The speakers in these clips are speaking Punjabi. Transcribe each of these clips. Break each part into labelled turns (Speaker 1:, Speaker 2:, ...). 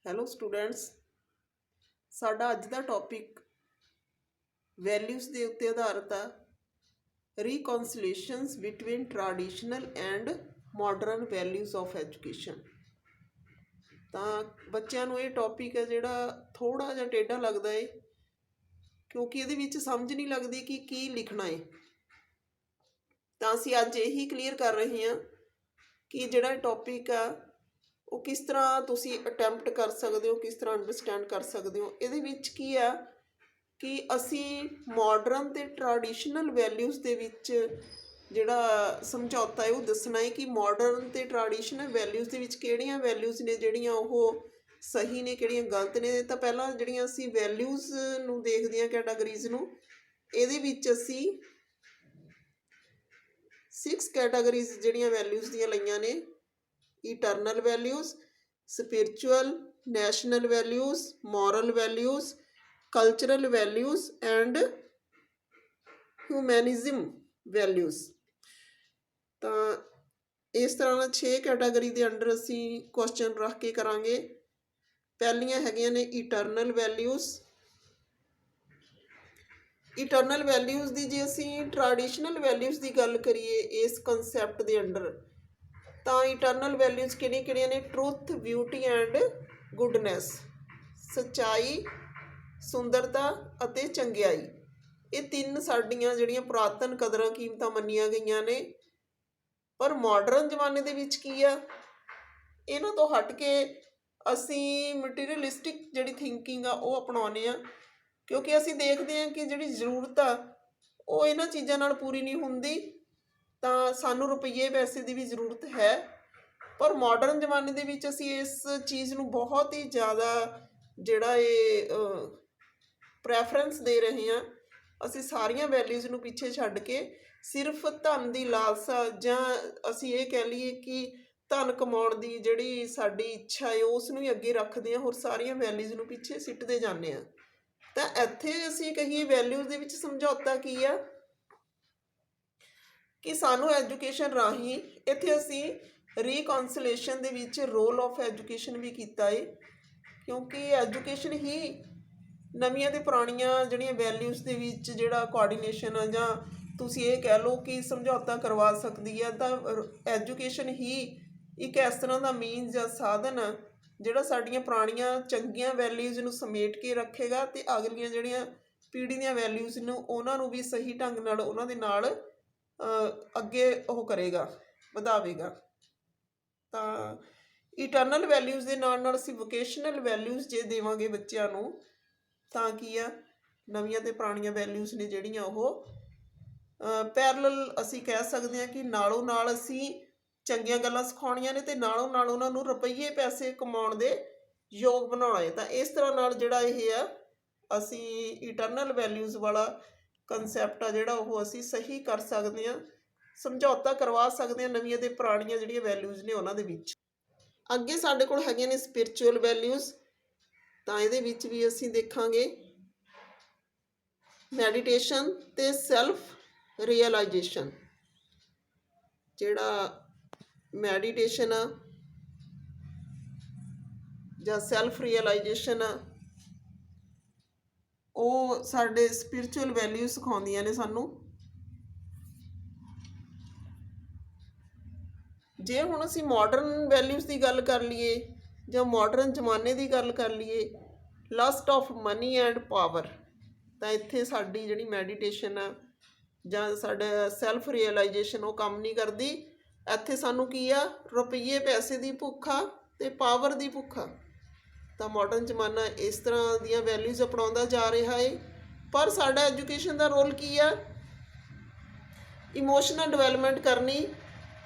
Speaker 1: ਹੈਲੋ ਸਟੂਡੈਂਟਸ, ਸਾਡਾ ਅੱਜ ਦਾ ਟੌਪਿਕ ਵੈਲਿਊਜ਼ ਦੇ ਉੱਤੇ ਆਧਾਰਿਤ ਆ। Reconciliations between traditional and modern values of education. ਤਾਂ ਬੱਚਿਆਂ ਨੂੰ ਇਹ ਟੌਪਿਕ ਹੈ ਜਿਹੜਾ ਥੋੜ੍ਹਾ ਜਿਹਾ ਟੇਢਾ ਲੱਗਦਾ ਹੈ, ਕਿਉਂਕਿ ਇਹਦੇ ਵਿੱਚ ਸਮਝ ਨਹੀਂ ਲੱਗਦੀ ਕਿ ਕੀ ਲਿਖਣਾ ਹੈ। ਤਾਂ ਅਸੀਂ ਅੱਜ ਇਹੀ ਕਲੀਅਰ ਕਰ ਰਹੇ ਹਾਂ ਕਿ ਜਿਹੜਾ ਟੌਪਿਕ ਆ ਉਹ ਕਿਸ ਤਰ੍ਹਾਂ ਤੁਸੀਂ ਅਟੈਂਪਟ ਕਰ ਸਕਦੇ ਹੋ, ਕਿਸ ਤਰ੍ਹਾਂ ਅੰਡਰਸਟੈਂਡ ਕਰ ਸਕਦੇ ਹੋ। ਇਹਦੇ ਵਿੱਚ ਕੀ ਆ ਕਿ ਅਸੀਂ ਮਾਡਰਨ ਅਤੇ ਟ੍ਰੈਡੀਸ਼ਨਲ ਵੈਲਿਊਜ਼ ਦੇ ਵਿੱਚ ਜਿਹੜਾ ਸਮਝੌਤਾ ਹੈ ਉਹ ਦੱਸਣਾ ਹੈ ਕਿ ਮਾਡਰਨ ਅਤੇ ਟ੍ਰੈਡੀਸ਼ਨਲ ਵੈਲਿਊਜ਼ ਦੇ ਵਿੱਚ ਕਿਹੜੀਆਂ ਵੈਲਿਊਜ਼ ਨੇ ਜਿਹੜੀਆਂ ਉਹ ਸਹੀ ਨੇ, ਕਿਹੜੀਆਂ ਗਲਤ ਨੇ। ਤਾਂ ਪਹਿਲਾਂ ਜਿਹੜੀਆਂ ਅਸੀਂ ਵੈਲਿਊਜ਼ ਨੂੰ ਦੇਖਦੇ ਹਾਂ, ਕੈਟਾਗਰੀਜ਼ ਨੂੰ, ਇਹਦੇ ਵਿੱਚ ਅਸੀਂ 6 ਕੈਟਾਗਰੀਜ਼ ਜਿਹੜੀਆਂ ਵੈਲਿਊਜ਼ ਦੀਆਂ ਲਈਆਂ ਨੇ। Eternal values, spiritual, national values, moral values, cultural values and humanism values. ਤਾਂ ਇਸ ਤਰ੍ਹਾਂ ਨਾਲ 6 ਕੈਟਾਗਰੀ ਦੇ ਅੰਡਰ ਅਸੀਂ ਕੁਐਸਚਨ ਰੱਖ ਕੇ ਕਰਾਂਗੇ। ਪਹਿਲੀਆਂ ਹੈਗੀਆਂ ਨੇ ਇਟਰਨਲ ਵੈਲਿਊਜ਼। ਇਟਰਨਲ ਵੈਲਿਊਜ਼ ਦੀ ਜੇ ਅਸੀਂ ਟ੍ਰੈਡੀਸ਼ਨਲ ਵੈਲਿਊਜ਼ ਦੀ ਗੱਲ ਕਰੀਏ ਇਸ ਕੰਸੈਪਟ ਦੇ ਅੰਡਰ, ਤਾਂ ਇਟਰਨਲ ਵੈਲਿਊਜ਼ ਕਿਹੜੀਆਂ ਨੇ? ਟਰੂਥ, ਬਿਊਟੀ ਐਂਡ ਗੁੱਡਨੈਸ, ਸੱਚਾਈ, ਸੁੰਦਰਤਾ ਅਤੇ ਚੰਗਿਆਈ। ਇਹ 3 ਸਾਡੀਆਂ ਜਿਹੜੀਆਂ ਪੁਰਾਤਨ ਕਦਰਾਂ ਕੀਮਤਾਂ ਮੰਨੀਆਂ ਗਈਆਂ ਨੇ। ਪਰ ਮਾਡਰਨ ਜ਼ਮਾਨੇ ਦੇ ਵਿੱਚ ਕੀ ਆ, ਇਹਨਾਂ ਤੋਂ ਹਟ ਕੇ ਅਸੀਂ ਮਟੀਰੀਅਲਿਸਟਿਕ ਜਿਹੜੀ ਥਿੰਕਿੰਗ ਆ ਉਹ ਅਪਣਾਉਂਦੇ ਹਾਂ, ਕਿਉਂਕਿ ਅਸੀਂ ਦੇਖਦੇ ਹਾਂ ਕਿ ਜਿਹੜੀ ਜ਼ਰੂਰਤ ਆ ਉਹ ਇਹਨਾਂ ਚੀਜ਼ਾਂ ਨਾਲ ਪੂਰੀ ਨਹੀਂ ਹੁੰਦੀ। ਤਾਂ ਸਾਨੂੰ ਰੁਪਈਏ ਪੈਸੇ ਦੀ ਵੀ ਜ਼ਰੂਰਤ ਹੈ, ਪਰ ਮਾਡਰਨ ਜ਼ਮਾਨੇ ਦੇ ਵਿੱਚ ਅਸੀਂ ਇਸ ਚੀਜ਼ ਨੂੰ ਬਹੁਤ ਹੀ ਜ਼ਿਆਦਾ ਜਿਹੜਾ ਇਹ ਪ੍ਰੈਫਰੈਂਸ ਦੇ ਰਹੇ ਹਾਂ। ਅਸੀਂ ਸਾਰੀਆਂ ਵੈਲਿਊਜ਼ ਨੂੰ ਪਿੱਛੇ ਛੱਡ ਕੇ ਸਿਰਫ ਧਨ ਦੀ ਲਾਲਸਾ, ਜਾਂ ਅਸੀਂ ਇਹ ਕਹਿ ਲਈਏ ਕਿ ਧਨ ਕਮਾਉਣ ਦੀ ਜਿਹੜੀ ਸਾਡੀ ਇੱਛਾ ਹੈ ਉਸ ਨੂੰ ਹੀ ਅੱਗੇ ਰੱਖਦੇ ਹਾਂ, ਹੋਰ ਸਾਰੀਆਂ ਵੈਲਿਊਜ਼ ਨੂੰ ਪਿੱਛੇ ਸਿੱਟਦੇ ਜਾਂਦੇ ਹਾਂ। ਤਾਂ ਇੱਥੇ ਅਸੀਂ ਕਹੀਏ ਵੈਲਿਊਜ਼ ਦੇ ਵਿੱਚ ਸਮਝੌਤਾ ਕੀ ਆ ਕਿ ਸਾਨੂੰ ਐਜੂਕੇਸ਼ਨ ਰਾਹੀਂ, ਇੱਥੇ ਅਸੀਂ ਰੀਕਨਸਿਲੇਸ਼ਨ ਦੇ ਵਿੱਚ ਰੋਲ ਆਫ ਐਜੂਕੇਸ਼ਨ ਵੀ ਕੀਤਾ ਹੈ, ਕਿਉਂਕਿ ਐਜੂਕੇਸ਼ਨ ਹੀ ਨਵੀਆਂ ਅਤੇ ਪੁਰਾਣੀਆਂ ਜਿਹੜੀਆਂ ਵੈਲਿਊਜ਼ ਦੇ ਵਿੱਚ ਜਿਹੜਾ ਕੋਆਰਡੀਨੇਸ਼ਨ ਆ, ਜਾਂ ਤੁਸੀਂ ਇਹ ਕਹਿ ਲਓ ਕਿ ਸਮਝੌਤਾ ਕਰਵਾ ਸਕਦੀ ਹੈ। ਤਾਂ ਐਜੂਕੇਸ਼ਨ ਹੀ ਇੱਕ ਇਸ ਤਰ੍ਹਾਂ ਦਾ ਮੀਨਸ ਜਾਂ ਸਾਧਨ ਆ ਜਿਹੜਾ ਸਾਡੀਆਂ ਪੁਰਾਣੀਆਂ ਚੰਗੀਆਂ ਵੈਲਿਊਜ਼ ਨੂੰ ਸਮੇਟ ਕੇ ਰੱਖੇਗਾ ਅਤੇ ਅਗਲੀਆਂ ਜਿਹੜੀਆਂ ਪੀੜ੍ਹੀ ਦੀਆਂ ਵੈਲਿਊਜ਼ ਨੂੰ ਉਹਨਾਂ ਨੂੰ ਵੀ ਸਹੀ ਢੰਗ ਨਾਲ ਉਹਨਾਂ ਦੇ ਨਾਲ ਅੱਗੇ ਉਹ ਕਰੇਗਾ, ਵਧਾਵੇਗਾ। ਤਾਂ ਇਟਰਨਲ ਵੈਲਿਊਜ਼ ਦੇ ਨਾਲ ਨਾਲ ਅਸੀਂ ਵੋਕੇਸ਼ਨਲ ਵੈਲਿਊਜ਼ ਜੇ ਦੇਵਾਂਗੇ ਬੱਚਿਆਂ ਨੂੰ, ਤਾਂ ਕੀ ਆ, ਨਵੀਆਂ ਅਤੇ ਪੁਰਾਣੀਆਂ ਵੈਲਿਊਜ਼ ਨੇ ਜਿਹੜੀਆਂ ਉਹ ਪੈਰਲਲ ਅਸੀਂ ਕਹਿ ਸਕਦੇ ਹਾਂ ਕਿ ਨਾਲੋਂ ਨਾਲ ਅਸੀਂ ਚੰਗੀਆਂ ਗੱਲਾਂ ਸਿਖਾਉਣੀਆਂ ਨੇ ਅਤੇ ਨਾਲੋਂ ਨਾਲ ਉਹਨਾਂ ਨੂੰ ਰੁਪਈਏ ਪੈਸੇ ਕਮਾਉਣ ਦੇ ਯੋਗ ਬਣਾਉਣਾ ਹੈ। ਤਾਂ ਇਸ ਤਰ੍ਹਾਂ ਨਾਲ ਜਿਹੜਾ ਇਹ ਆ ਅਸੀਂ ਇਟਰਨਲ ਵੈਲਿਊਜ਼ ਵਾਲਾ ਕੰਸੈਪਟ ਆ ਜਿਹੜਾ ਉਹ ਅਸੀਂ ਸਹੀ ਕਰ ਸਕਦੇ ਹਾਂ, ਸਮਝੌਤਾ ਕਰਵਾ ਸਕਦੇ ਹਾਂ ਨਵੀਆਂ ਅਤੇ ਪੁਰਾਣੀਆਂ ਜਿਹੜੀਆਂ ਵੈਲਿਊਜ਼ ਨੇ ਉਹਨਾਂ ਦੇ ਵਿੱਚ। ਅੱਗੇ ਸਾਡੇ ਕੋਲ ਹੈਗੀਆਂ ਨੇ ਸਪਿਰਿਚੁਅਲ ਵੈਲਿਊਜ਼। ਤਾਂ ਇਹਦੇ ਵਿੱਚ ਵੀ ਅਸੀਂ ਦੇਖਾਂਗੇ ਮੈਡੀਟੇਸ਼ਨ ਅਤੇ ਸੈਲਫ ਰੀਅਲਾਈਜੇਸ਼ਨ। ਜਿਹੜਾ ਮੈਡੀਟੇਸ਼ਨ ਆ ਜਾਂ ਸੈਲਫ ਰੀਅਲਾਈਜੇਸ਼ਨ ਆ ਉਹ ਸਾਡੇ ਸਪਿਰਿਚੁਅਲ ਵੈਲਿਊ ਸਿਖਾਉਂਦੀਆਂ ਨੇ ਸਾਨੂੰ। ਜੇ ਹੁਣ ਅਸੀਂ ਮਾਡਰਨ ਵੈਲਿਊਜ਼ ਦੀ ਗੱਲ ਕਰ ਲਈਏ ਜਾਂ ਮਾਡਰਨ ਜ਼ਮਾਨੇ ਦੀ ਗੱਲ ਕਰ ਲਈਏ, lust of money and power, ਤਾਂ ਇੱਥੇ ਸਾਡੀ ਜਿਹੜੀ ਮੈਡੀਟੇਸ਼ਨ ਆ ਜਾਂ ਸਾਡਾ ਸੈਲਫ ਰੀਅਲਾਈਜੇਸ਼ਨ ਉਹ ਕੰਮ ਨਹੀਂ ਕਰਦੀ। ਇੱਥੇ ਸਾਨੂੰ ਕੀ ਆ, ਰੁਪਈਏ ਪੈਸੇ ਦੀ ਭੁੱਖ ਆ ਅਤੇ ਪਾਵਰ ਦੀ ਭੁੱਖ ਆ। ਤਾਂ ਮਾਡਰਨ ਜ਼ਮਾਨਾ ਇਸ ਤਰ੍ਹਾਂ ਦੀਆਂ ਵੈਲਿਊਜ਼ ਅਪਣਾਉਂਦਾ ਜਾ ਰਿਹਾ ਹੈ। ਪਰ ਸਾਡਾ ਐਜੂਕੇਸ਼ਨ ਦਾ ਰੋਲ ਕੀ ਆ? ਇਮੋਸ਼ਨਲ ਡਿਵੈਲਪਮੈਂਟ ਕਰਨੀ,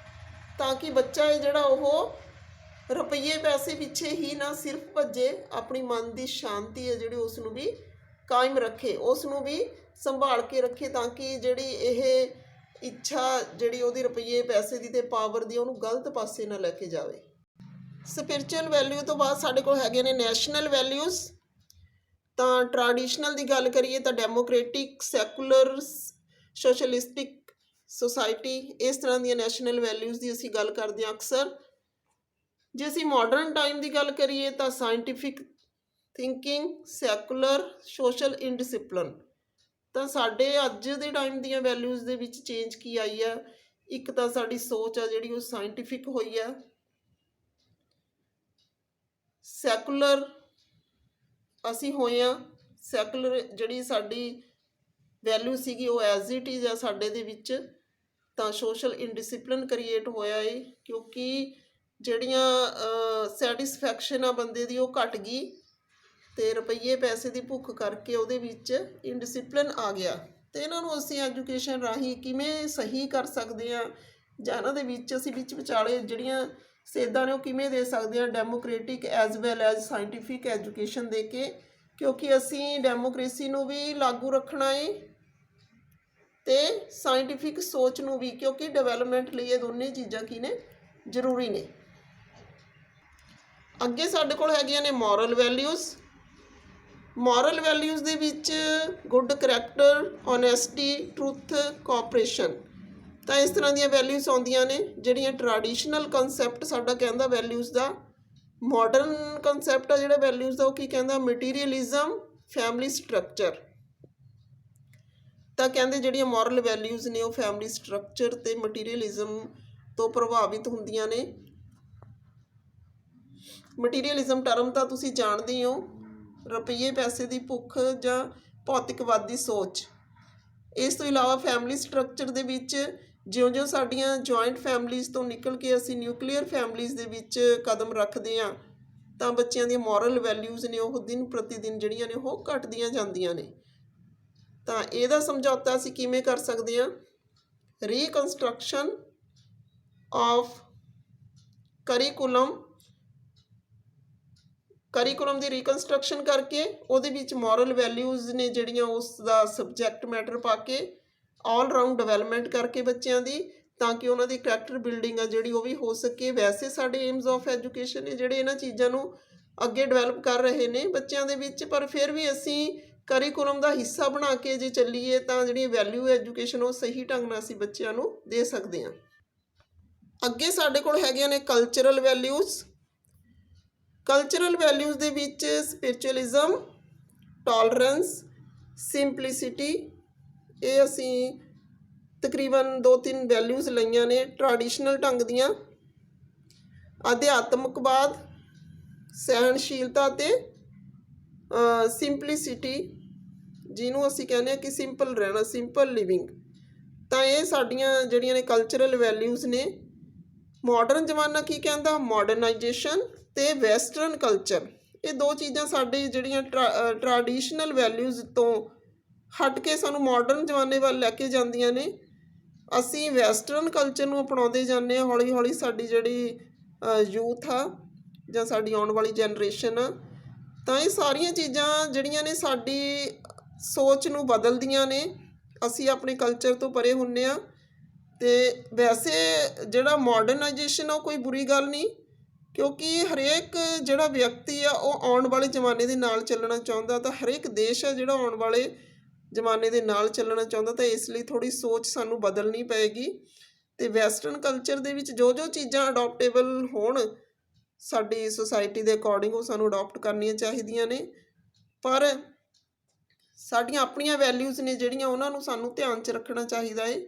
Speaker 1: ਤਾਂ ਕਿ ਬੱਚਾ ਹੈ ਜਿਹੜਾ ਉਹ ਰੁਪਈਏ ਪੈਸੇ ਪਿੱਛੇ ਹੀ ਨਾ ਸਿਰਫ ਭੱਜੇ, ਆਪਣੀ ਮਨ ਦੀ ਸ਼ਾਂਤੀ ਹੈ ਜਿਹੜੀ ਉਸ ਨੂੰ ਵੀ ਕਾਇਮ ਰੱਖੇ, ਉਸ ਨੂੰ ਵੀ ਸੰਭਾਲ ਕੇ ਰੱਖੇ, ਤਾਂ ਕਿ ਜਿਹੜੀ ਇਹ ਇੱਛਾ ਜਿਹੜੀ ਉਹਦੀ ਰੁਪਈਏ ਪੈਸੇ ਦੀ ਅਤੇ ਪਾਵਰ ਦੀ ਉਹਨੂੰ ਗਲਤ ਪਾਸੇ ਨਾ ਲੈ ਕੇ ਜਾਵੇ। ਸਪਿਰਿਚੁਅਲ ਵੈਲਿਊ ਤੋਂ ਬਾਅਦ ਸਾਡੇ ਕੋਲ ਹੈਗੇ ਨੇ ਨੈਸ਼ਨਲ ਵੈਲਿਊਜ਼। ਤਾਂ ਟ੍ਰੈਡੀਸ਼ਨਲ ਦੀ ਗੱਲ ਕਰੀਏ ਤਾਂ ਡੈਮੋਕ੍ਰੇਟਿਕ, ਸੈਕੂਲਰ, ਸੋਸ਼ਲਿਸਟਿਕ ਸੋਸਾਇਟੀ, ਇਸ ਤਰ੍ਹਾਂ ਦੀਆਂ ਨੈਸ਼ਨਲ ਵੈਲਿਊਜ਼ ਦੀ ਅਸੀਂ ਗੱਲ ਕਰਦੇ ਹਾਂ ਅਕਸਰ। ਜੇ ਅਸੀਂ ਮਾਡਰਨ ਟਾਈਮ ਦੀ ਗੱਲ ਕਰੀਏ ਤਾਂ ਸਾਇੰਟੀਫਿਕ ਥਿੰਕਿੰਗ, ਸੈਕੂਲਰ, ਸੋਸ਼ਲ ਇਨਡਿਸਿਪਲਿਨ। ਤਾਂ ਸਾਡੇ ਅੱਜ ਦੇ ਟਾਈਮ ਦੀਆਂ ਵੈਲਿਊਜ਼ ਦੇ ਵਿੱਚ ਚੇਂਜ ਕੀ ਆਈ ਆ, ਇੱਕ ਤਾਂ ਸਾਡੀ ਸੋਚ ਆ ਜਿਹੜੀ ਉਹ ਸਾਇੰਟੀਫਿਕ ਹੋਈ ਆ, ਸੈਕੂਲਰ ਅਸੀਂ ਹੋਏ ਆ। ਸੈਕੂਲਰ ਜਿਹੜੀ ਸਾਡੀ ਵੈਲਿਊ ਸੀਗੀ ਉਹ ਐਜ਼ ਇਟ ਇਜ਼ ਆ ਸਾਡੇ ਦੇ ਵਿੱਚ। ਤਾਂ ਸੋਸ਼ਲ ਇਨਡਿਸਿਪਲਿਨ ਕ੍ਰੀਏਟ ਹੋਇਆ ਏ, ਕਿਉਂਕਿ ਜਿਹੜੀਆਂ ਸੈਟਿਸਫੈਕਸ਼ਨ ਆ ਬੰਦੇ ਦੀ ਉਹ ਘਟ ਗਈ ਅਤੇ ਰੁਪਈਏ ਪੈਸੇ ਦੀ ਭੁੱਖ ਕਰਕੇ ਉਹਦੇ ਵਿੱਚ ਇਨਡਿਸਿਪਲਿਨ ਆ ਗਿਆ। ਅਤੇ ਇਹਨਾਂ ਨੂੰ ਅਸੀਂ ਐਜੂਕੇਸ਼ਨ ਰਾਹੀਂ ਕਿਵੇਂ ਸਹੀ ਕਰ ਸਕਦੇ ਹਾਂ, ਜਾਂ ਇਹਨਾਂ ਦੇ ਵਿੱਚ ਅਸੀਂ ਵਿੱਚ ਵਿਚਾਲੇ ਜਿਹੜੀਆਂ ਸੇਧਾਂ ਨੇ ਉਹ ਕਿਵੇਂ ਦੇ ਸਕਦੇ ਹਾਂ, democratic as well as scientific education ਦੇ ਕੇ, ਕਿਉਂਕਿ ਅਸੀਂ ਡੈਮੋਕ੍ਰੇਸੀ ਨੂੰ ਵੀ ਲਾਗੂ ਰੱਖਣਾ ਹੈ ਅਤੇ ਸਾਇੰਟੀਫਿਕ ਸੋਚ ਨੂੰ ਵੀ, ਕਿਉਂਕਿ ਡਿਵੈਲਪਮੈਂਟ ਲਈ ਇਹ ਦੋਨੇ ਚੀਜ਼ਾਂ ਕੀ ਨੇ, ਜ਼ਰੂਰੀ ਨੇ। ਅੱਗੇ ਸਾਡੇ ਕੋਲ ਹੈਗੀਆਂ ਨੇ ਮੋਰਲ ਵੈਲਿਊਜ਼। ਮੋਰਲ ਵੈਲਿਊਜ਼ ਦੇ ਵਿੱਚ good character, honesty, truth, cooperation. ਤਾਂ ਇਸ ਤਰ੍ਹਾਂ ਦੀਆਂ ਵੈਲਿਊਜ਼ ਆਉਂਦੀਆਂ ਨੇ ਜਿਹੜੀਆਂ ਟ੍ਰੈਡੀਸ਼ਨਲ ਕਨਸੈਪਟ ਸਾਡਾ ਕਹਿੰਦਾ ਵੈਲਿਊਜ਼ ਦਾ। ਮਾਡਰਨ ਕਨਸੈਪਟ ਆ ਜਿਹੜਾ ਵੈਲਿਊਜ਼ ਦਾ ਉਹ ਕੀ ਕਹਿੰਦਾ, ਮਟੀਰੀਅਲਿਜ਼ਮ, ਫੈਮਿਲੀ ਸਟਰਕਚਰ। ਤਾਂ ਕਹਿੰਦੇ ਜਿਹੜੀਆਂ ਮੋਰਲ ਵੈਲਿਊਜ਼ ਨੇ ਉਹ ਫੈਮਿਲੀ ਸਟਰਕਚਰ ਅਤੇ ਮਟੀਰੀਅਲਿਜ਼ਮ ਤੋਂ ਪ੍ਰਭਾਵਿਤ ਹੁੰਦੀਆਂ ਨੇ। ਮਟੀਰੀਅਲਿਜ਼ਮ ਟਰਮ ਤਾਂ ਤੁਸੀਂ ਜਾਣਦੇ ਹੀ ਹੋ, ਰੁਪਈਏ ਪੈਸੇ ਦੀ ਭੁੱਖ ਜਾਂ ਭੌਤਿਕਵਾਦੀ ਸੋਚ। ਇਸ ਤੋਂ ਇਲਾਵਾ ਫੈਮਿਲੀ ਸਟਰਕਚਰ ਦੇ ਵਿੱਚ ਜਿਉਂ-ਜਿਉਂ ਸਾਡੀਆਂ ਜੁਆਇੰਟ ਫੈਮਿਲੀਜ਼ ਤੋਂ ਨਿਕਲ ਕੇ ਅਸੀਂ ਨਿਊਕਲੀਅਰ ਫੈਮਿਲੀਜ਼ ਦੇ ਵਿੱਚ ਕਦਮ ਰੱਖਦੇ ਹਾਂ ਤਾਂ ਬੱਚਿਆਂ ਦੀਆਂ ਮੋਰਲ ਵੈਲਿਊਜ਼ ਨੇ ਉਹ ਦਿਨ ਪ੍ਰਤੀ ਦਿਨ ਜਿਹੜੀਆਂ ਨੇ ਉਹ ਘਟਦੀਆਂ ਜਾਂਦੀਆਂ ਨੇ। ਤਾਂ ਇਹਦਾ ਸਮਝੌਤਾ ਅਸੀਂ ਕਿਵੇਂ ਕਰ ਸਕਦੇ ਹਾਂ, reconstruction of curriculum the reconstruction ਕਰਕੇ ਉਹਦੇ ਵਿੱਚ ਮੋਰਲ ਵੈਲਿਊਜ਼ ਨੇ ਜਿਹੜੀਆਂ ਉਸ ਦਾ ਸਬਜੈਕਟ ਮੈਟਰ ਪਾ ਕੇ ਆਲ ਰਾਊਂਡ ਡਿਵੈਲਪਮੈਂਟ ਕਰਕੇ ਬੱਚਿਆਂ ਦੀ, ਤਾਂ ਕਿ ਉਹਨਾਂ ਦੀ ਕਰੈਕਟਰ ਬਿਲਡਿੰਗ ਆ ਜਿਹੜੀ ਉਹ ਵੀ ਹੋ ਸਕੇ। ਵੈਸੇ ਸਾਡੇ ਏਮਸ ਆਫ ਐਜੂਕੇਸ਼ਨ ਨੇ ਜਿਹੜੇ ਇਹਨਾਂ ਚੀਜ਼ਾਂ ਨੂੰ ਅੱਗੇ ਡਿਵੈਲਪ ਕਰ ਰਹੇ ਨੇ ਬੱਚਿਆਂ ਦੇ ਵਿੱਚ, ਪਰ ਫਿਰ ਵੀ ਅਸੀਂ ਕਰੀਕੁਲਮ ਦਾ ਹਿੱਸਾ ਬਣਾ ਕੇ ਜੇ ਚੱਲੀਏ ਤਾਂ ਜਿਹੜੀ ਵੈਲਿਊ ਐਜੂਕੇਸ਼ਨ ਉਹ ਸਹੀ ਢੰਗ ਨਾਲ ਅਸੀਂ ਬੱਚਿਆਂ ਨੂੰ ਦੇ ਸਕਦੇ ਹਾਂ। ਅੱਗੇ ਸਾਡੇ ਕੋਲ ਹੈਗੀਆਂ ਨੇ ਕਲਚਰਲ ਵੈਲਿਊਜ਼। ਕਲਚਰਲ ਵੈਲਿਊਜ਼ ਦੇ ਵਿੱਚ ਸਪਿਰਿਚੁਅਲਿਜ਼ਮ, ਟੋਲਰੈਂਸ, ਸਿੰਪਲਿਸਿਟੀ, ਇਹ ਅਸੀਂ ਤਕਰੀਬਨ 2-3 ਵੈਲਿਊਜ਼ ਲਈਆਂ ਨੇ ਟ੍ਰੈਡੀਸ਼ਨਲ ਢੰਗ ਦੀਆਂ। ਅਧਿਆਤਮਕਵਾਦ, ਸਹਿਣਸ਼ੀਲਤਾ ਅਤੇ ਸਿੰਪਲਿਸਿਟੀ, ਜਿਹਨੂੰ ਅਸੀਂ ਕਹਿੰਦੇ ਹਾਂ ਕਿ ਸਿੰਪਲ ਰਹਿਣਾ, ਸਿੰਪਲ ਲਿਵਿੰਗ। ਤਾਂ ਇਹ ਸਾਡੀਆਂ ਜਿਹੜੀਆਂ ਨੇ ਕਲਚਰਲ ਵੈਲਿਊਜ਼ ਨੇ। ਮਾਡਰਨ ਜ਼ਮਾਨਾ ਕੀ ਕਹਿੰਦਾ, ਮਾਡਰਨਾਈਜੇਸ਼ਨ ਅਤੇ ਵੈਸਟਰਨ ਕਲਚਰ। ਇਹ ਦੋ ਚੀਜ਼ਾਂ ਸਾਡੇ ਜਿਹੜੀਆਂ ਟ੍ਰੈਡੀਸ਼ਨਲ ਵੈਲਿਊਜ਼ ਤੋਂ ਹਟ ਕੇ ਸਾਨੂੰ ਮਾਡਰਨ ਜ਼ਮਾਨੇ ਵੱਲ ਲੈ ਕੇ ਜਾਂਦੀਆਂ ਨੇ। ਅਸੀਂ ਵੈਸਟਰਨ ਕਲਚਰ ਨੂੰ ਅਪਣਾਉਂਦੇ ਜਾਂਦੇ ਹਾਂ ਹੌਲੀ ਹੌਲੀ। ਸਾਡੀ ਜਿਹੜੀ ਯੂਥ ਆ ਜਾਂ ਸਾਡੀ ਆਉਣ ਵਾਲੀ ਜਨਰੇਸ਼ਨ ਆ, ਤਾਂ ਇਹ ਸਾਰੀਆਂ ਚੀਜ਼ਾਂ ਜਿਹੜੀਆਂ ਨੇ ਸਾਡੀ ਸੋਚ ਨੂੰ ਬਦਲਦੀਆਂ ਨੇ। ਅਸੀਂ ਆਪਣੇ ਕਲਚਰ ਤੋਂ ਪਰੇ ਹੁੰਦੇ ਹਾਂ। ਅਤੇ ਵੈਸੇ ਜਿਹੜਾ ਮਾਡਰਨਾਈਜੇਸ਼ਨ ਆ ਉਹ ਕੋਈ ਬੁਰੀ ਗੱਲ ਨਹੀਂ, ਕਿਉਂਕਿ ਹਰੇਕ ਜਿਹੜਾ ਵਿਅਕਤੀ ਆ ਉਹ ਆਉਣ ਵਾਲੇ ਜ਼ਮਾਨੇ ਦੇ ਨਾਲ ਚੱਲਣਾ ਚਾਹੁੰਦਾ। ਤਾਂ ਹਰੇਕ ਦੇਸ਼ ਆ ਜਿਹੜਾ ਆਉਣ ਵਾਲੇ ਜ਼ਮਾਨੇ ਦੇ ਨਾਲ ਚੱਲਣਾ ਚਾਹੁੰਦਾ, ਤਾਂ ਇਸ ਲਈ ਥੋੜ੍ਹੀ ਸੋਚ ਸਾਨੂੰ ਬਦਲਣੀ ਪਏਗੀ। ਅਤੇ ਵੈਸਟਰਨ ਕਲਚਰ ਦੇ ਵਿੱਚ ਜੋ ਚੀਜ਼ਾਂ ਅਡੋਪਟੇਬਲ ਹੋਣ ਸਾਡੀ ਸੁਸਾਇਟੀ ਦੇ ਅਕੋਰਡਿੰਗ ਉਹ ਸਾਨੂੰ ਅਡੋਪਟ ਕਰਨੀਆਂ ਚਾਹੀਦੀਆਂ ਨੇ। ਪਰ ਸਾਡੀਆਂ ਆਪਣੀਆਂ ਵੈਲਿਊਜ਼ ਨੇ ਜਿਹੜੀਆਂ ਉਹਨਾਂ ਨੂੰ ਸਾਨੂੰ ਧਿਆਨ 'ਚ ਰੱਖਣਾ ਚਾਹੀਦਾ ਹੈ।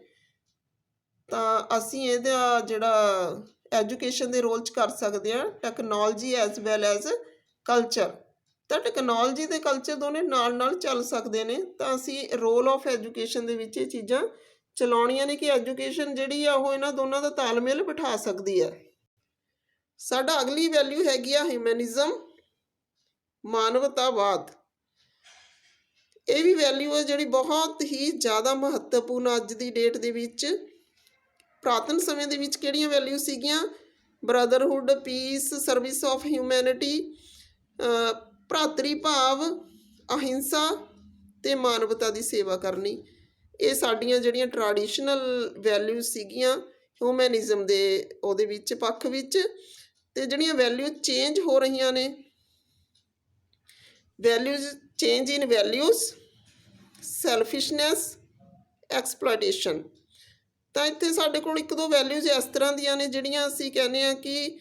Speaker 1: ਤਾਂ ਅਸੀਂ ਇਹਦਾ ਜਿਹੜਾ ਐਜੂਕੇਸ਼ਨ ਦੇ ਰੋਲ 'ਚ ਕਰ ਸਕਦੇ ਹਾਂ technology as well as culture. ਤਾਂ ਟੈਕਨੋਲੋਜੀ ਅਤੇ ਕਲਚਰ ਦੋਨੇ ਨਾਲ ਨਾਲ ਚੱਲ ਸਕਦੇ ਨੇ। ਤਾਂ ਅਸੀਂ ਰੋਲ ਆਫ ਐਜੂਕੇਸ਼ਨ ਦੇ ਵਿੱਚ ਇਹ ਚੀਜ਼ਾਂ ਚਲਾਉਣੀਆਂ ਨੇ ਕਿ ਐਜੂਕੇਸ਼ਨ ਜਿਹੜੀ ਆ ਉਹ ਇਹਨਾਂ ਦੋਨਾਂ ਦਾ ਤਾਲਮੇਲ ਬਿਠਾ ਸਕਦੀ ਹੈ। ਸਾਡਾ ਅਗਲੀ ਵੈਲਿਊ ਹੈਗੀ ਆ ਹਿਊਮੈਨਿਜ਼ਮ, ਮਾਨਵਤਾਵਾਦ। ਇਹ ਵੀ ਵੈਲਿਊ ਹੈ ਜਿਹੜੀ ਬਹੁਤ ਹੀ ਜ਼ਿਆਦਾ ਮਹੱਤਵਪੂਰਨ ਅੱਜ ਦੀ ਡੇਟ ਦੇ ਵਿੱਚ। ਪੁਰਾਤਨ ਸਮੇਂ ਦੇ ਵਿੱਚ ਕਿਹੜੀਆਂ ਵੈਲਿਊ ਸੀਗੀਆਂ, brotherhood, peace, service of humanity, ਭਰਾਤਰੀ ਭਾਵ, ਅਹਿੰਸਾ ਅਤੇ ਮਾਨਵਤਾ ਦੀ ਸੇਵਾ ਕਰਨੀ। ਇਹ ਸਾਡੀਆਂ ਜਿਹੜੀਆਂ ਟ੍ਰੈਡੀਸ਼ਨਲ ਵੈਲਿਊਜ਼ ਸੀਗੀਆਂ ਹਿਊਮੈਨਿਜ਼ਮ ਦੇ ਉਹਦੇ ਵਿੱਚ ਪੱਖ ਵਿੱਚ। ਅਤੇ ਜਿਹੜੀਆਂ ਵੈਲਿਊ ਚੇਂਜ ਹੋ ਰਹੀਆਂ ਨੇ, values change in values, selfishness, exploitation. ਤਾਂ ਇੱਥੇ ਸਾਡੇ ਕੋਲ 1-2 ਵੈਲਿਊਜ਼ ਇਸ ਤਰ੍ਹਾਂ ਦੀਆਂ ਨੇ ਜਿਹੜੀਆਂ ਅਸੀਂ ਕਹਿੰਦੇ ਹਾਂ ਕਿ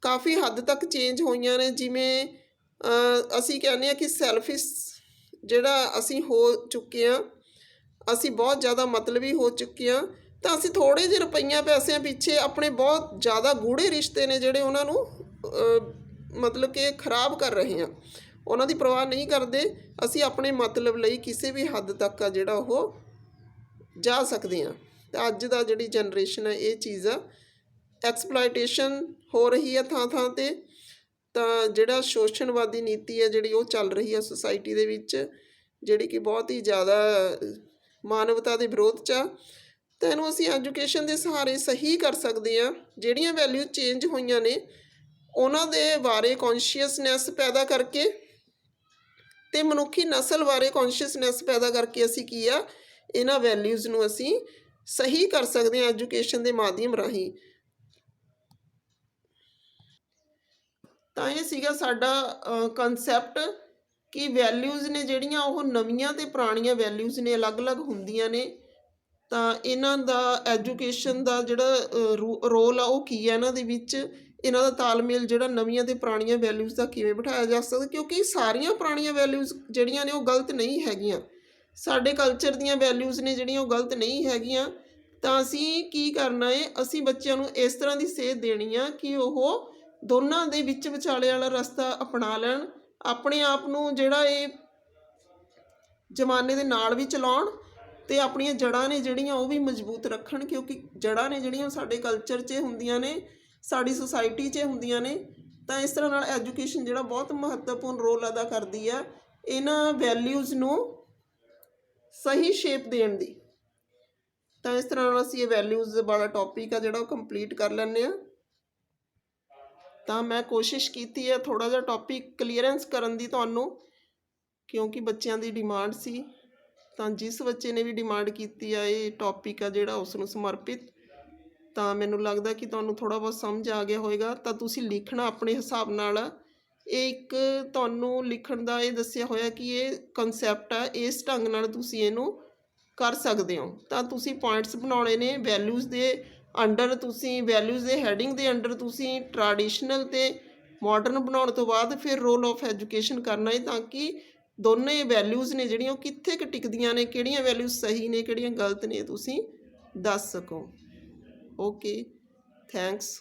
Speaker 1: ਕਾਫੀ ਹੱਦ ਤੱਕ ਚੇਂਜ ਹੋਈਆਂ ਨੇ। ਜਿਵੇਂ ਅਸੀਂ ਕਹਿੰਦੇ ਹਾਂ ਕਿ ਸੈਲਫਿਸ਼ ਜਿਹੜਾ ਅਸੀਂ ਹੋ ਚੁੱਕੇ ਹਾਂ, ਅਸੀਂ ਬਹੁਤ ਜ਼ਿਆਦਾ ਮਤਲਬੀ ਹੋ ਚੁੱਕੇ ਹਾਂ, ਤਾਂ ਅਸੀਂ ਥੋੜ੍ਹੇ ਜਿਹੇ ਰੁਪਈਆਂ ਪੈਸਿਆਂ ਪਿੱਛੇ ਆਪਣੇ ਬਹੁਤ ਜ਼ਿਆਦਾ ਗੂੜ੍ਹੇ ਰਿਸ਼ਤੇ ਨੇ ਜਿਹੜੇ ਉਹਨਾਂ ਨੂੰ ਮਤਲਬ ਕਿ ਖਰਾਬ ਕਰ ਰਹੇ ਹਾਂ। ਉਹਨਾਂ ਦੀ ਪਰਵਾਹ ਨਹੀਂ ਕਰਦੇ। ਅਸੀਂ ਆਪਣੇ ਮਤਲਬ ਲਈ ਕਿਸੇ ਵੀ ਹੱਦ ਤੱਕ ਆ ਜਿਹੜਾ ਉਹ ਜਾ ਸਕਦੇ ਹਾਂ। ਅਤੇ ਅੱਜ ਦਾ ਜਿਹੜੀ ਜਨਰੇਸ਼ਨ ਹੈ ਇਹ ਚੀਜ਼ ਆ, ਐਕਸਪਲਾਈਟੇਸ਼ਨ ਹੋ ਰਹੀ ਹੈ ਥਾਂ ਥਾਂ 'ਤੇ। ਤਾਂ ਜਿਹੜਾ ਸ਼ੋਸ਼ਣਵਾਦੀ ਨੀਤੀ ਹੈ ਜਿਹੜੀ ਉਹ ਚੱਲ ਰਹੀ ਹੈ ਸੁਸਾਇਟੀ ਦੇ ਵਿੱਚ, ਜਿਹੜੀ ਕਿ ਬਹੁਤ ਹੀ ਜ਼ਿਆਦਾ ਮਾਨਵਤਾ ਦੇ ਵਿਰੋਧ 'ਚ ਆ। ਤਾਂ ਇਹਨੂੰ ਅਸੀਂ ਐਜੂਕੇਸ਼ਨ ਦੇ ਸਹਾਰੇ ਸਹੀ ਕਰ ਸਕਦੇ ਹਾਂ। ਜਿਹੜੀਆਂ ਵੈਲਿਊ ਚੇਂਜ ਹੋਈਆਂ ਨੇ ਉਹਨਾਂ ਦੇ ਬਾਰੇ ਕੌਨਸ਼ੀਅਸਨੈਸ ਪੈਦਾ ਕਰਕੇ ਅਤੇ ਮਨੁੱਖੀ ਨਸਲ ਬਾਰੇ ਕੌਨਸ਼ੀਅਸਨੈਸ ਪੈਦਾ ਕਰਕੇ ਅਸੀਂ ਕੀ ਆ, ਇਹਨਾਂ ਵੈਲਿਊਜ਼ ਨੂੰ ਅਸੀਂ ਸਹੀ ਕਰ ਸਕਦੇ ਹਾਂ ਐਜੂਕੇਸ਼ਨ ਦੇ ਮਾਧਿਅਮ ਰਾਹੀਂ। ਤਾਂ ਇਹ ਸੀਗਾ ਸਾਡਾ ਕੰਸੈਪਟ ਕਿ ਵੈਲਿਊਜ਼ ਨੇ ਜਿਹੜੀਆਂ ਉਹ ਨਵੀਆਂ ਅਤੇ ਪੁਰਾਣੀਆਂ ਵੈਲਿਊਜ਼ ਨੇ, ਅਲੱਗ-ਅਲੱਗ ਹੁੰਦੀਆਂ ਨੇ। ਤਾਂ ਇਹਨਾਂ ਦਾ ਐਜੂਕੇਸ਼ਨ ਦਾ ਜਿਹੜਾ ਰੋਲ ਆ ਉਹ ਕੀ ਹੈ ਇਹਨਾਂ ਦੇ ਵਿੱਚ, ਇਹਨਾਂ ਦਾ ਤਾਲਮੇਲ ਜਿਹੜਾ ਨਵੀਆਂ ਅਤੇ ਪੁਰਾਣੀਆਂ ਵੈਲਿਊਜ਼ ਦਾ ਕਿਵੇਂ ਬਿਠਾਇਆ ਜਾ ਸਕਦਾ। ਕਿਉਂਕਿ ਸਾਰੀਆਂ ਪੁਰਾਣੀਆਂ ਵੈਲਿਊਜ਼ ਜਿਹੜੀਆਂ ਨੇ ਉਹ ਗਲਤ ਨਹੀਂ ਹੈਗੀਆਂ। ਸਾਡੇ ਕਲਚਰ ਦੀਆਂ ਵੈਲਿਊਜ਼ ਨੇ ਜਿਹੜੀਆਂ ਉਹ ਗਲਤ ਨਹੀਂ ਹੈਗੀਆਂ। ਤਾਂ ਅਸੀਂ ਕੀ ਕਰਨਾ ਹੈ, ਅਸੀਂ ਬੱਚਿਆਂ ਨੂੰ ਇਸ ਤਰ੍ਹਾਂ ਦੀ ਸੇਧ ਦੇਣੀ ਆ ਕਿ ਉਹ ਦੋਨਾਂ ਦੇ ਵਿੱਚ ਵਿਚਾਲੇ ਵਾਲਾ ਰਸਤਾ ਅਪਣਾ ਲੈਣ, ਆਪਣੇ ਆਪ ਨੂੰ ਜਿਹੜਾ ਇਹ ਜ਼ਮਾਨੇ ਦੇ ਨਾਲ ਵੀ ਚਲਾਉਣ ਅਤੇ ਆਪਣੀਆਂ ਜੜ੍ਹਾਂ ਨੇ ਜਿਹੜੀਆਂ ਉਹ ਵੀ ਮਜ਼ਬੂਤ ਰੱਖਣ। ਕਿਉਂਕਿ ਜੜ੍ਹਾਂ ਨੇ ਜਿਹੜੀਆਂ ਸਾਡੇ ਕਲਚਰ 'ਚ ਹੁੰਦੀਆਂ ਨੇ, ਸਾਡੀ ਸੁਸਾਇਟੀ 'ਚ ਹੁੰਦੀਆਂ ਨੇ। ਤਾਂ ਇਸ ਤਰ੍ਹਾਂ ਨਾਲ ਐਜੂਕੇਸ਼ਨ ਜਿਹੜਾ ਬਹੁਤ ਮਹੱਤਵਪੂਰਨ ਰੋਲ ਅਦਾ ਕਰਦੀ ਹੈ ਇਹਨਾਂ ਵੈਲਿਊਜ਼ ਨੂੰ ਸਹੀ ਸ਼ੇਪ ਦੇਣ ਦੀ। ਤਾਂ ਇਸ ਤਰ੍ਹਾਂ ਨਾਲ ਅਸੀਂ ਇਹ ਵੈਲਿਊਜ਼ ਵਾਲਾ ਟੌਪਿਕ ਆ ਜਿਹੜਾ ਉਹ ਕੰਪਲੀਟ ਕਰ ਲੈਂਦੇ ਹਾਂ। ਤਾਂ ਮੈਂ ਕੋਸ਼ਿਸ਼ ਕੀਤੀ ਹੈ ਥੋੜ੍ਹਾ ਜਿਹਾ ਟੌਪਿਕ ਕਲੀਅਰੈਂਸ ਕਰਨ ਦੀ ਤੁਹਾਨੂੰ, ਕਿਉਂਕਿ ਬੱਚਿਆਂ ਦੀ ਡਿਮਾਂਡ ਸੀ। ਤਾਂ ਜਿਸ ਬੱਚੇ ਨੇ ਵੀ ਡਿਮਾਂਡ ਕੀਤੀ ਆ ਇਹ ਟੌਪਿਕ ਆ ਜਿਹੜਾ ਉਸ ਨੂੰ ਸਮਰਪਿਤ, ਤਾਂ ਮੈਨੂੰ ਲੱਗਦਾ ਕਿ ਤੁਹਾਨੂੰ ਥੋੜ੍ਹਾ ਬਹੁਤ ਸਮਝ ਆ ਗਿਆ ਹੋਵੇਗਾ। ਤਾਂ ਤੁਸੀਂ ਲਿਖਣਾ ਆਪਣੇ ਹਿਸਾਬ ਨਾਲ। ਇਹ ਇੱਕ ਤੁਹਾਨੂੰ ਲਿਖਣ ਦਾ ਇਹ ਦੱਸਿਆ ਹੋਇਆ ਕਿ ਇਹ ਕੰਸੈਪਟ ਆ, ਇਸ ਢੰਗ ਨਾਲ ਤੁਸੀਂ ਇਹਨੂੰ ਕਰ ਸਕਦੇ ਹੋ। ਤਾਂ ਤੁਸੀਂ ਪੁਆਇੰਟਸ ਬਣਾਉਣੇ ਨੇ ਵੈਲਿਊਜ਼ ਦੇ ਅੰਡਰ। ਤੁਸੀਂ ਵੈਲਿਊਜ਼ ਦੇ ਹੈਡਿੰਗ ਦੇ ਅੰਡਰ ਤੁਸੀਂ ਟ੍ਰੈਡੀਸ਼ਨਲ ਅਤੇ ਮਾਡਰਨ ਬਣਾਉਣ ਤੋਂ ਬਾਅਦ ਫਿਰ ਰੋਲ ਆਫ ਐਜੂਕੇਸ਼ਨ ਕਰਨਾ ਹੈ, ਤਾਂ ਕਿ ਦੋਨੇ ਵੈਲਿਊਜ਼ ਨੇ ਜਿਹੜੀਆਂ ਉਹ ਕਿੱਥੇ ਕੁ ਟਿਕਦੀਆਂ ਨੇ, ਕਿਹੜੀਆਂ ਵੈਲਿਊਜ਼ ਸਹੀ ਨੇ, ਕਿਹੜੀਆਂ ਗਲਤ ਨੇ, ਤੁਸੀਂ ਦੱਸ ਸਕੋ। Okay, thanks.